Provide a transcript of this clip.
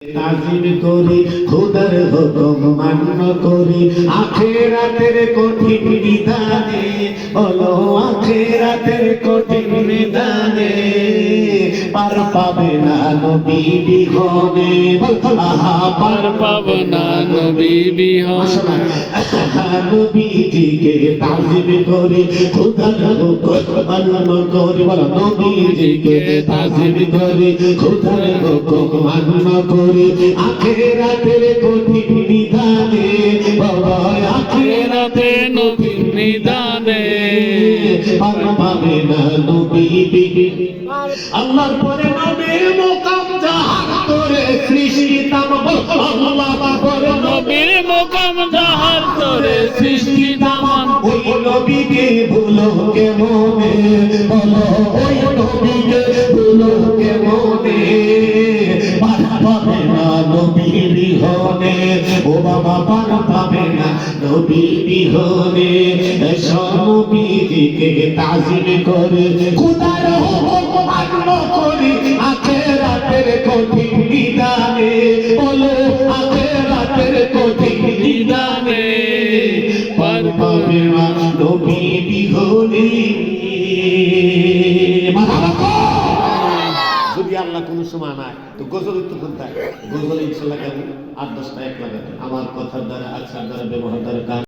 তাজিম করি খোদার হুকুম মান্য করি আখিরাতের কঠিন বিধানে বলো আখিরাতের কঠিন বিধানে পার পাবে না নবী বিহনে আহা পার পাবে না নবী বিহনে নবীজিকে তাজিম করি খোদার হুকুম মান্য করি বলো নবীজিকে তাজিম করি খোদার হুকুম মান্য করি আখিরাতের কঠিন বিধানে বাবা আখিরাতের কঠিন বিধানে পার পাবে না নবী আল্লাহর পরে নবীর মুকাম জাহান করে সৃষ্টি তাম আল্লাহ পরে নবীর মুকাম জাহান করে সৃষ্টি তাম ওই নবীকে ভুলো কেমনে বলো ওই নবীকে ভুলো কেমনে পাবে না নবী বিহনে ও বাবা পার পাবে না নবী বিহনে নবীজিকে তাজিম করে খোদার হুকুম মান্য করি আখিরাতের কঠিন বিধানে বলো আখিরাতের কঠিন বিধানে পার পাবে না নবী বিহনে যদি আল্লাহ কোনো সময় নাই তো গজল একটু কোনটায় গজল ইনশাল্লাহ কেমন 8-10টা এক লাগাবে আমার কথার দ্বারা আচার দ্বারা ব্যবহার দ্বারা